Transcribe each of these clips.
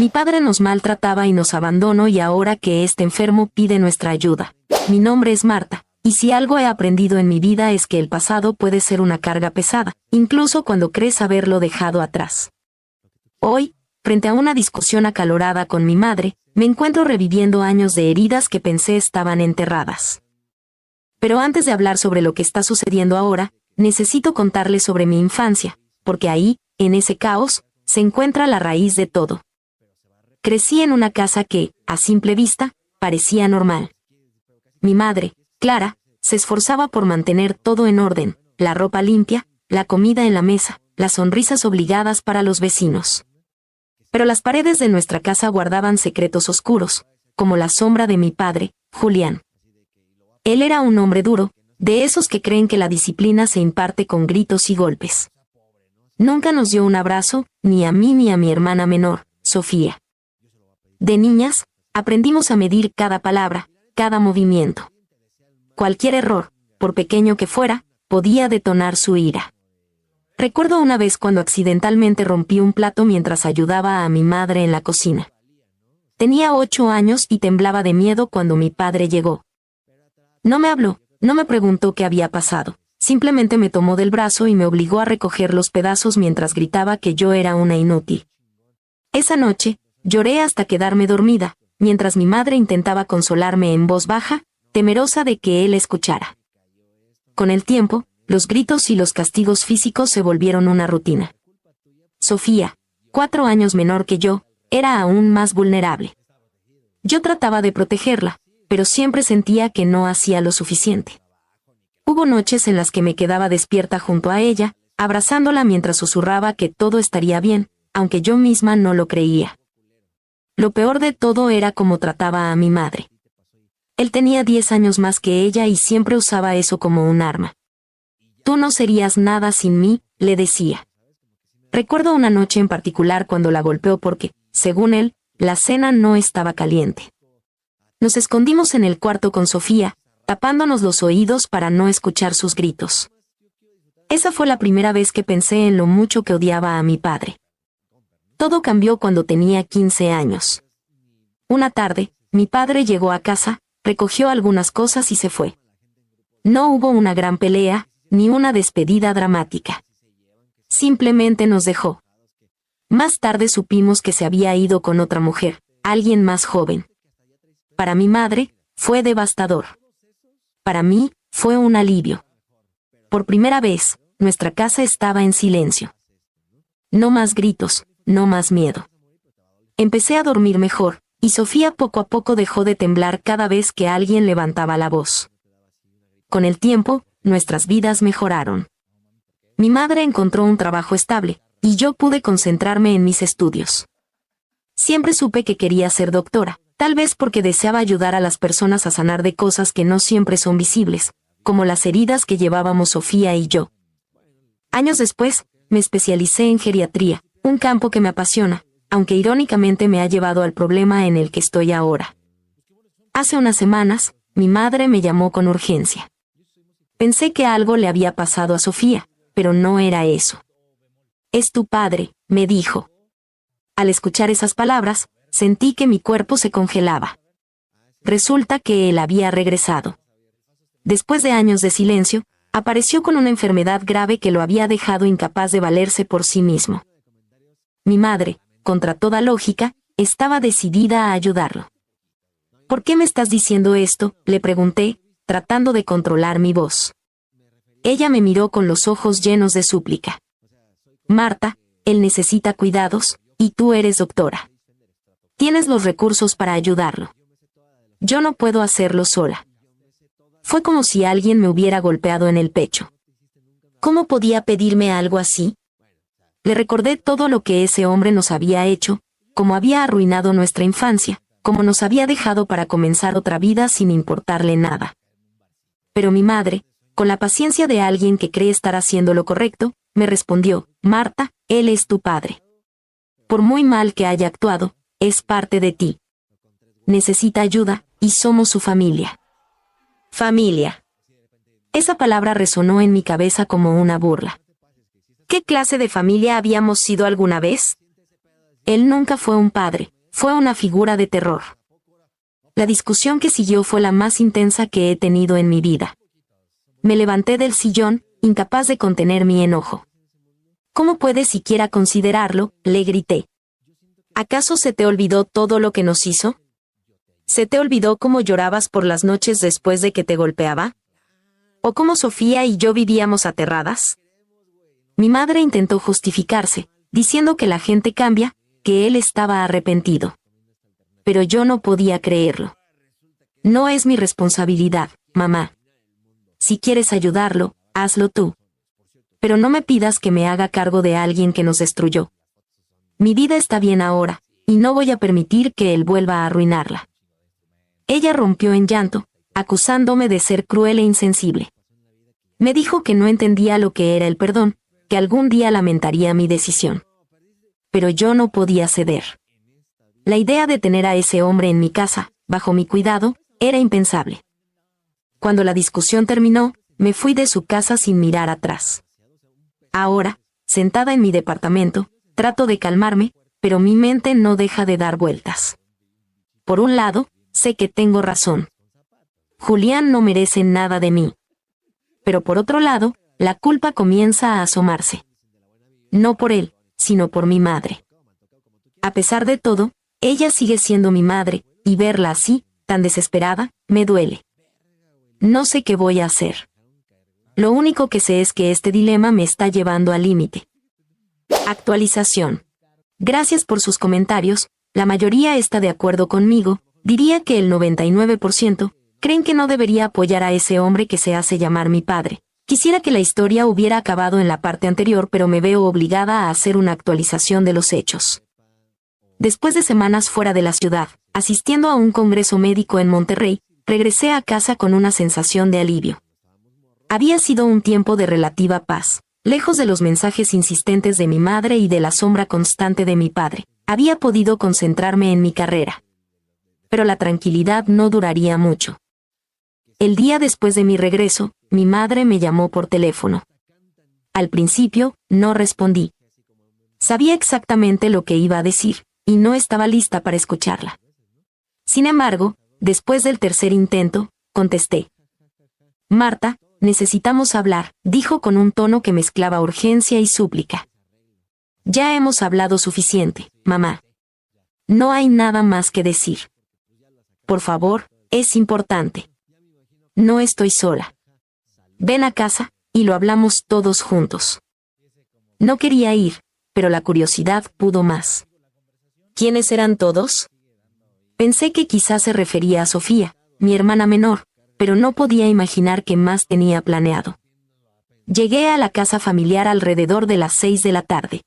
Mi padre nos maltrataba y nos abandonó y ahora que está enfermo pide nuestra ayuda. Mi nombre es Marta, y si algo he aprendido en mi vida es que el pasado puede ser una carga pesada, incluso cuando crees haberlo dejado atrás. Hoy, frente a una discusión acalorada con mi madre, me encuentro reviviendo años de heridas que pensé estaban enterradas. Pero antes de hablar sobre lo que está sucediendo ahora, necesito contarles sobre mi infancia, porque ahí, en ese caos, se encuentra la raíz de todo. Crecí en una casa que, a simple vista, parecía normal. Mi madre, Clara, se esforzaba por mantener todo en orden, la ropa limpia, la comida en la mesa, las sonrisas obligadas para los vecinos. Pero las paredes de nuestra casa guardaban secretos oscuros, como la sombra de mi padre, Julián. Él era un hombre duro, de esos que creen que la disciplina se imparte con gritos y golpes. Nunca nos dio un abrazo, ni a mí ni a mi hermana menor, Sofía. De niñas, aprendimos a medir cada palabra, cada movimiento. Cualquier error, por pequeño que fuera, podía detonar su ira. Recuerdo una vez cuando accidentalmente rompí un plato mientras ayudaba a mi madre en la cocina. Tenía 8 años y temblaba de miedo cuando mi padre llegó. No me habló, no me preguntó qué había pasado, simplemente me tomó del brazo y me obligó a recoger los pedazos mientras gritaba que yo era una inútil. Esa noche, lloré hasta quedarme dormida, mientras mi madre intentaba consolarme en voz baja, temerosa de que él escuchara. Con el tiempo, los gritos y los castigos físicos se volvieron una rutina. Sofía, 4 años menor que yo, era aún más vulnerable. Yo trataba de protegerla, pero siempre sentía que no hacía lo suficiente. Hubo noches en las que me quedaba despierta junto a ella, abrazándola mientras susurraba que todo estaría bien, aunque yo misma no lo creía. Lo peor de todo era cómo trataba a mi madre. Él tenía 10 años más que ella y siempre usaba eso como un arma. Tú no serías nada sin mí, le decía. Recuerdo una noche en particular cuando la golpeó porque, según él, la cena no estaba caliente. Nos escondimos en el cuarto con Sofía, tapándonos los oídos para no escuchar sus gritos. Esa fue la primera vez que pensé en lo mucho que odiaba a mi padre. Todo cambió cuando tenía 15 años. Una tarde, mi padre llegó a casa, recogió algunas cosas y se fue. No hubo una gran pelea, ni una despedida dramática. Simplemente nos dejó. Más tarde supimos que se había ido con otra mujer, alguien más joven. Para mi madre, fue devastador. Para mí, fue un alivio. Por primera vez, nuestra casa estaba en silencio. No más gritos, no más miedo. Empecé a dormir mejor, y Sofía poco a poco dejó de temblar cada vez que alguien levantaba la voz. Con el tiempo, nuestras vidas mejoraron. Mi madre encontró un trabajo estable, y yo pude concentrarme en mis estudios. Siempre supe que quería ser doctora, tal vez porque deseaba ayudar a las personas a sanar de cosas que no siempre son visibles, como las heridas que llevábamos Sofía y yo. Años después, me especialicé en geriatría, un campo que me apasiona, aunque irónicamente me ha llevado al problema en el que estoy ahora. Hace unas semanas, mi madre me llamó con urgencia. Pensé que algo le había pasado a Sofía, pero no era eso. Es tu padre, me dijo. Al escuchar esas palabras, sentí que mi cuerpo se congelaba. Resulta que él había regresado. Después de años de silencio, apareció con una enfermedad grave que lo había dejado incapaz de valerse por sí mismo. Mi madre, contra toda lógica, estaba decidida a ayudarlo. ¿Por qué me estás diciendo esto?, le pregunté, tratando de controlar mi voz. Ella me miró con los ojos llenos de súplica. Marta, él necesita cuidados, y tú eres doctora. Tienes los recursos para ayudarlo. Yo no puedo hacerlo sola. Fue como si alguien me hubiera golpeado en el pecho. ¿Cómo podía pedirme algo así? Le recordé todo lo que ese hombre nos había hecho, cómo había arruinado nuestra infancia, cómo nos había dejado para comenzar otra vida sin importarle nada. Pero mi madre, con la paciencia de alguien que cree estar haciendo lo correcto, me respondió, Marta, él es tu padre. Por muy mal que haya actuado, es parte de ti. Necesita ayuda, y somos su familia. Familia. Esa palabra resonó en mi cabeza como una burla. ¿Qué clase de familia habíamos sido alguna vez? Él nunca fue un padre, fue una figura de terror. La discusión que siguió fue la más intensa que he tenido en mi vida. Me levanté del sillón, incapaz de contener mi enojo. ¿Cómo puedes siquiera considerarlo?, le grité. ¿Acaso se te olvidó todo lo que nos hizo? ¿Se te olvidó cómo llorabas por las noches después de que te golpeaba? ¿O cómo Sofía y yo vivíamos aterradas? Mi madre intentó justificarse, diciendo que la gente cambia, que él estaba arrepentido. Pero yo no podía creerlo. No es mi responsabilidad, mamá. Si quieres ayudarlo, hazlo tú. Pero no me pidas que me haga cargo de alguien que nos destruyó. Mi vida está bien ahora, y no voy a permitir que él vuelva a arruinarla. Ella rompió en llanto, acusándome de ser cruel e insensible. Me dijo que no entendía lo que era el perdón, que algún día lamentaría mi decisión. Pero yo no podía ceder. La idea de tener a ese hombre en mi casa, bajo mi cuidado, era impensable. Cuando la discusión terminó, me fui de su casa sin mirar atrás. Ahora, sentada en mi departamento, trato de calmarme, pero mi mente no deja de dar vueltas. Por un lado, sé que tengo razón. Julián no merece nada de mí. Pero por otro lado, la culpa comienza a asomarse. No por él, sino por mi madre. A pesar de todo, ella sigue siendo mi madre, y verla así, tan desesperada, me duele. No sé qué voy a hacer. Lo único que sé es que este dilema me está llevando al límite. Actualización. Gracias por sus comentarios, la mayoría está de acuerdo conmigo, diría que el 99%, creen que no debería apoyar a ese hombre que se hace llamar mi padre. Quisiera que la historia hubiera acabado en la parte anterior, pero me veo obligada a hacer una actualización de los hechos. Después de semanas fuera de la ciudad, asistiendo a un congreso médico en Monterrey, regresé a casa con una sensación de alivio. Había sido un tiempo de relativa paz, lejos de los mensajes insistentes de mi madre y de la sombra constante de mi padre. Había podido concentrarme en mi carrera. Pero la tranquilidad no duraría mucho. El día después de mi regreso, mi madre me llamó por teléfono. Al principio, no respondí. Sabía exactamente lo que iba a decir, y no estaba lista para escucharla. Sin embargo, después del tercer intento, contesté. Marta, necesitamos hablar, dijo con un tono que mezclaba urgencia y súplica. Ya hemos hablado suficiente, mamá. No hay nada más que decir. Por favor, es importante. No estoy sola. Ven a casa, y lo hablamos todos juntos. No quería ir, pero la curiosidad pudo más. ¿Quiénes eran todos? Pensé que quizás se refería a Sofía, mi hermana menor, pero no podía imaginar qué más tenía planeado. Llegué a la casa familiar alrededor de las 6 de la tarde.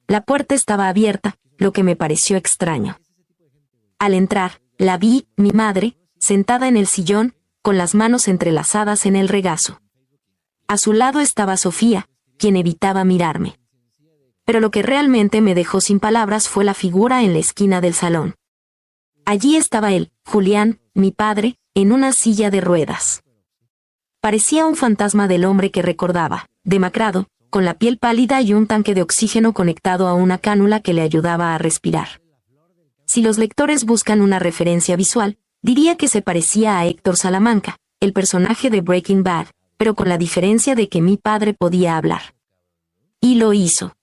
La puerta estaba abierta, lo que me pareció extraño. Al entrar, la vi, mi madre, sentada en el sillón, con las manos entrelazadas en el regazo. A su lado estaba Sofía, quien evitaba mirarme. Pero lo que realmente me dejó sin palabras fue la figura en la esquina del salón. Allí estaba él, Julián, mi padre, en una silla de ruedas. Parecía un fantasma del hombre que recordaba, demacrado, con la piel pálida y un tanque de oxígeno conectado a una cánula que le ayudaba a respirar. Si los lectores buscan una referencia visual, diría que se parecía a Héctor Salamanca, el personaje de Breaking Bad, pero con la diferencia de que mi padre podía hablar. Y lo hizo.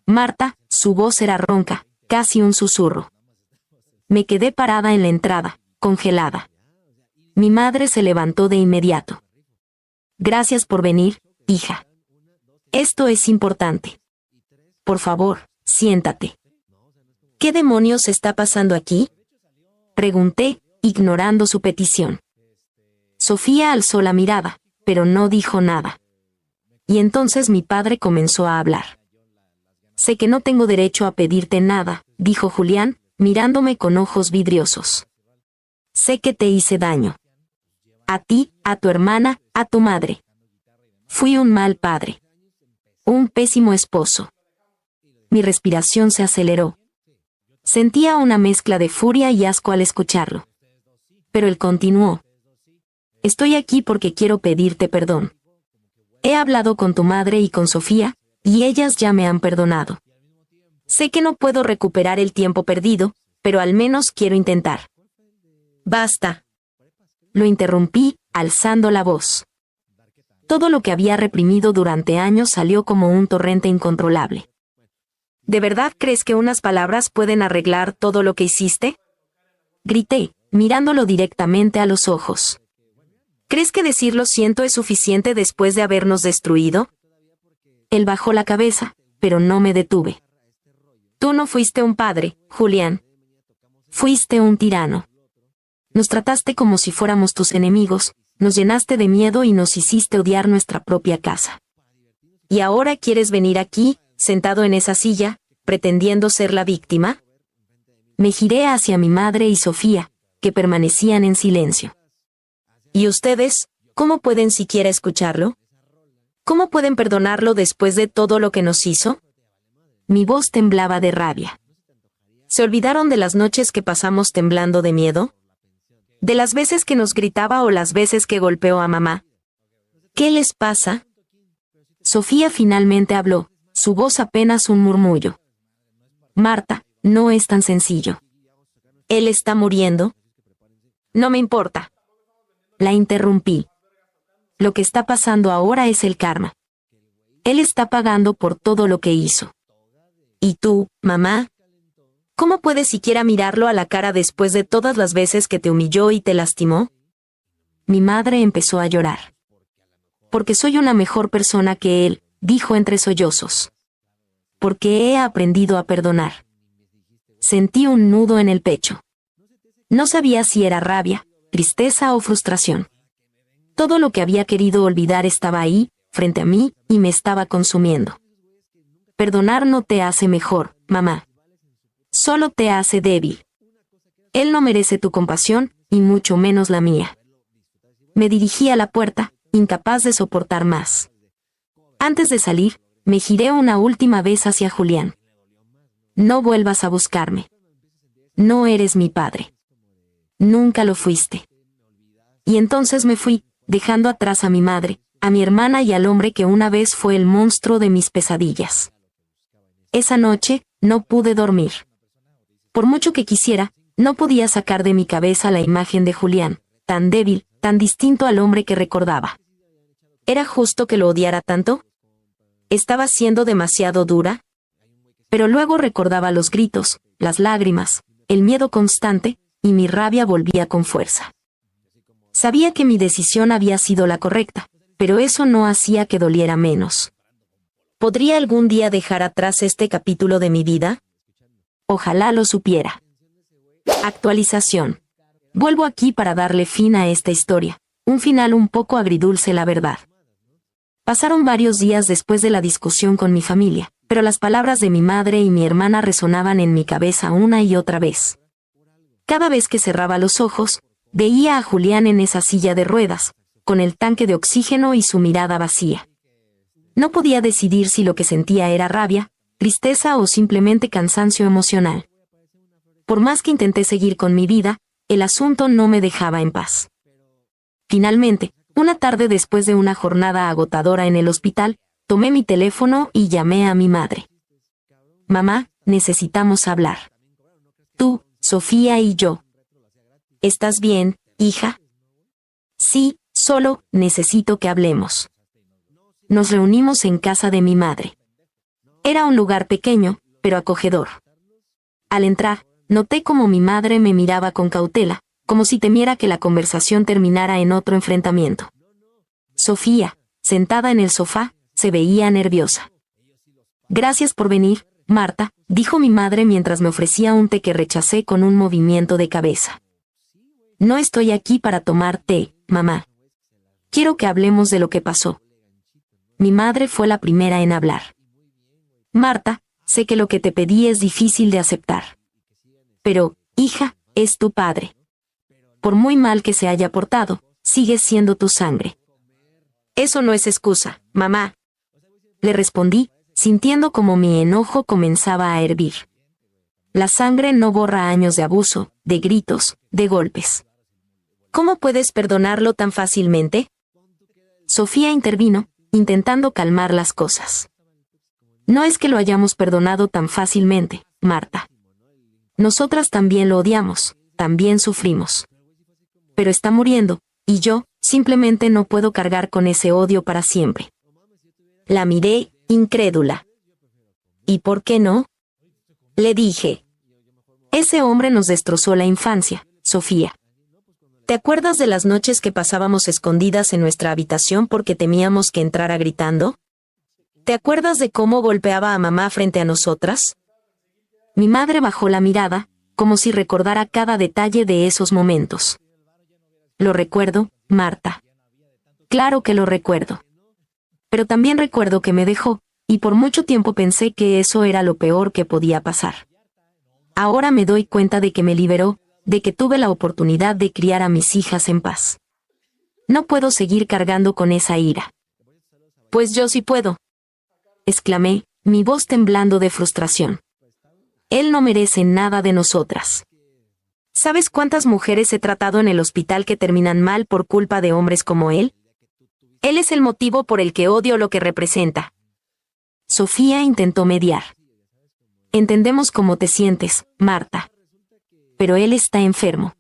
Marta, su voz era ronca, casi un susurro. Me quedé parada en la entrada, congelada. Mi madre se levantó de inmediato. Gracias por venir, hija. Esto es importante. Por favor, siéntate. ¿Qué demonios está pasando aquí? Pregunté, ignorando su petición. Sofía alzó la mirada, pero no dijo nada. Y entonces mi padre comenzó a hablar. Sé que no tengo derecho a pedirte nada, dijo Julián, mirándome con ojos vidriosos. Sé que te hice daño. A ti, a tu hermana, a tu madre. Fui un mal padre. Un pésimo esposo. Mi respiración se aceleró. Sentía una mezcla de furia y asco al escucharlo. Pero él continuó. Estoy aquí porque quiero pedirte perdón. He hablado con tu madre y con Sofía, y ellas ya me han perdonado. Sé que no puedo recuperar el tiempo perdido, pero al menos quiero intentar. Basta. Lo interrumpí, alzando la voz. Todo lo que había reprimido durante años salió como un torrente incontrolable. ¿De verdad crees que unas palabras pueden arreglar todo lo que hiciste? Grité, mirándolo directamente a los ojos. ¿Crees que decir lo siento es suficiente después de habernos destruido? Él bajó la cabeza, pero no me detuve. Tú no fuiste un padre, Julián. Fuiste un tirano. Nos trataste como si fuéramos tus enemigos, nos llenaste de miedo y nos hiciste odiar nuestra propia casa. ¿Y ahora quieres venir aquí, sentado en esa silla, pretendiendo ser la víctima? Me giré hacia mi madre y Sofía, que permanecían en silencio. ¿Y ustedes, cómo pueden siquiera escucharlo? ¿Cómo pueden perdonarlo después de todo lo que nos hizo? Mi voz temblaba de rabia. ¿Se olvidaron de las noches que pasamos temblando de miedo? ¿De las veces que nos gritaba o las veces que golpeó a mamá? ¿Qué les pasa? Sofía finalmente habló, su voz apenas un murmullo. Marta, no es tan sencillo. ¿Él está muriendo? No me importa. La interrumpí. Lo que está pasando ahora es el karma. Él está pagando por todo lo que hizo. ¿Y tú, mamá? ¿Cómo puedes siquiera mirarlo a la cara después de todas las veces que te humilló y te lastimó? Mi madre empezó a llorar. Porque soy una mejor persona que él, dijo entre sollozos. Porque he aprendido a perdonar. Sentí un nudo en el pecho. No sabía si era rabia, tristeza o frustración. Todo lo que había querido olvidar estaba ahí, frente a mí, y me estaba consumiendo. Perdonar no te hace mejor, mamá. Solo te hace débil. Él no merece tu compasión, y mucho menos la mía. Me dirigí a la puerta, incapaz de soportar más. Antes de salir, me giré una última vez hacia Julián. No vuelvas a buscarme. No eres mi padre. Nunca lo fuiste. Y entonces me fui, dejando atrás a mi madre, a mi hermana y al hombre que una vez fue el monstruo de mis pesadillas. Esa noche, no pude dormir. Por mucho que quisiera, no podía sacar de mi cabeza la imagen de Julián, tan débil, tan distinto al hombre que recordaba. ¿Era justo que lo odiara tanto? ¿Estaba siendo demasiado dura? Pero luego recordaba los gritos, las lágrimas, el miedo constante, y mi rabia volvía con fuerza. Sabía que mi decisión había sido la correcta, pero eso no hacía que doliera menos. ¿Podría algún día dejar atrás este capítulo de mi vida? Ojalá lo supiera. Actualización. Vuelvo aquí para darle fin a esta historia, un final un poco agridulce, la verdad. Pasaron varios días después de la discusión con mi familia, pero las palabras de mi madre y mi hermana resonaban en mi cabeza una y otra vez. Cada vez que cerraba los ojos, veía a Julián en esa silla de ruedas, con el tanque de oxígeno y su mirada vacía. No podía decidir si lo que sentía era rabia, tristeza o simplemente cansancio emocional. Por más que intenté seguir con mi vida, el asunto no me dejaba en paz. Finalmente, una tarde después de una jornada agotadora en el hospital, tomé mi teléfono y llamé a mi madre. Mamá, necesitamos hablar. Tú, Sofía y yo. ¿Estás bien, hija? Sí, solo necesito que hablemos. Nos reunimos en casa de mi madre. Era un lugar pequeño, pero acogedor. Al entrar, noté cómo mi madre me miraba con cautela, como si temiera que la conversación terminara en otro enfrentamiento. Sofía, sentada en el sofá, se veía nerviosa. Gracias por venir, Marta, dijo mi madre mientras me ofrecía un té que rechacé con un movimiento de cabeza. No estoy aquí para tomar té, mamá. Quiero que hablemos de lo que pasó. Mi madre fue la primera en hablar. Marta, sé que lo que te pedí es difícil de aceptar. Pero, hija, es tu padre. Por muy mal que se haya portado, sigue siendo tu sangre. Eso no es excusa, mamá. Le respondí, sintiendo como mi enojo comenzaba a hervir. La sangre no borra años de abuso, de gritos, de golpes. ¿Cómo puedes perdonarlo tan fácilmente? Sofía intervino, intentando calmar las cosas. No es que lo hayamos perdonado tan fácilmente, Marta. Nosotras también lo odiamos, también sufrimos. Pero está muriendo, y yo, simplemente no puedo cargar con ese odio para siempre. La miré, incrédula. ¿Y por qué no? Le dije. Ese hombre nos destrozó la infancia, Sofía. ¿Te acuerdas de las noches que pasábamos escondidas en nuestra habitación porque temíamos que entrara gritando? ¿Te acuerdas de cómo golpeaba a mamá frente a nosotras? Mi madre bajó la mirada, como si recordara cada detalle de esos momentos. Lo recuerdo, Marta. Claro que lo recuerdo. Pero también recuerdo que me dejó, y por mucho tiempo pensé que eso era lo peor que podía pasar. Ahora me doy cuenta de que me liberó, de que tuve la oportunidad de criar a mis hijas en paz. No puedo seguir cargando con esa ira. Pues yo sí puedo, exclamé, mi voz temblando de frustración. Él no merece nada de nosotras. ¿Sabes cuántas mujeres he tratado en el hospital que terminan mal por culpa de hombres como él? Él es el motivo por el que odio lo que representa. Sofía intentó mediar. Entendemos cómo te sientes, Marta. Pero él está enfermo.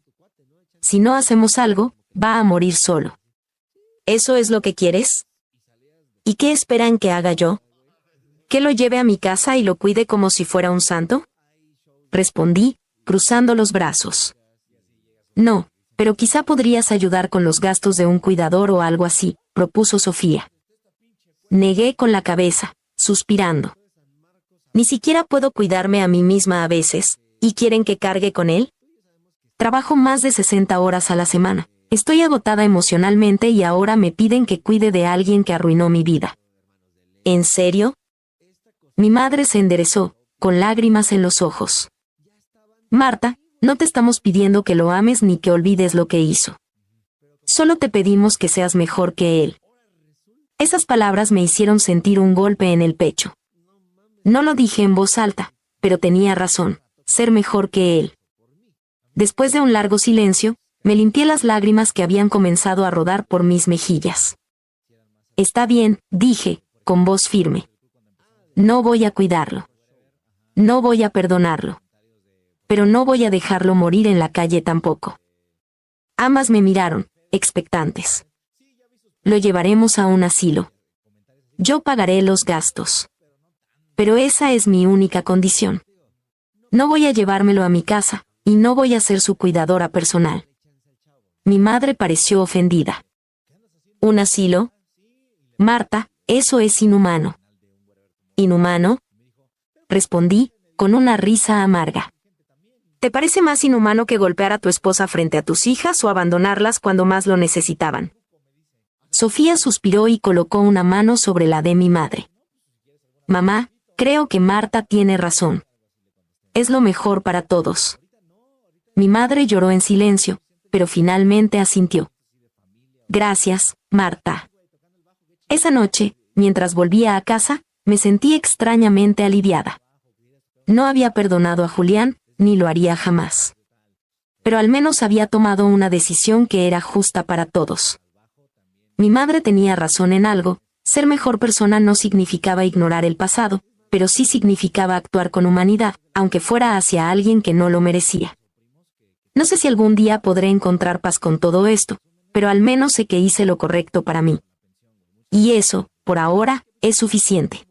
Si no hacemos algo, va a morir solo. ¿Eso es lo que quieres? ¿Y qué esperan que haga yo? ¿Que lo lleve a mi casa y lo cuide como si fuera un santo? Respondí, cruzando los brazos. No, pero quizá podrías ayudar con los gastos de un cuidador o algo así, propuso Sofía. Negué con la cabeza, suspirando. Ni siquiera puedo cuidarme a mí misma a veces, ¿y quieren que cargue con él? Trabajo más de 60 horas a la semana. Estoy agotada emocionalmente y ahora me piden que cuide de alguien que arruinó mi vida. ¿En serio? Mi madre se enderezó, con lágrimas en los ojos. Marta, no te estamos pidiendo que lo ames ni que olvides lo que hizo. Solo te pedimos que seas mejor que él. Esas palabras me hicieron sentir un golpe en el pecho. No lo dije en voz alta, pero tenía razón, ser mejor que él. Después de un largo silencio, me limpié las lágrimas que habían comenzado a rodar por mis mejillas. Está bien, dije, con voz firme. No voy a cuidarlo. No voy a perdonarlo. Pero no voy a dejarlo morir en la calle tampoco. Ambas me miraron, expectantes. Lo llevaremos a un asilo. Yo pagaré los gastos. Pero esa es mi única condición. No voy a llevármelo a mi casa, y no voy a ser su cuidadora personal. Mi madre pareció ofendida. ¿Un asilo? Marta, eso es inhumano. ¿Inhumano? Respondí, con una risa amarga. ¿Te parece más inhumano que golpear a tu esposa frente a tus hijas o abandonarlas cuando más lo necesitaban? Sofía suspiró y colocó una mano sobre la de mi madre. Mamá, creo que Marta tiene razón. Es lo mejor para todos. Mi madre lloró en silencio, pero finalmente asintió. Gracias, Marta. Esa noche, mientras volvía a casa, me sentí extrañamente aliviada. No había perdonado a Julián, ni lo haría jamás. Pero al menos había tomado una decisión que era justa para todos. Mi madre tenía razón en algo, ser mejor persona no significaba ignorar el pasado, pero sí significaba actuar con humanidad, aunque fuera hacia alguien que no lo merecía. No sé si algún día podré encontrar paz con todo esto, pero al menos sé que hice lo correcto para mí. Y eso, por ahora, es suficiente.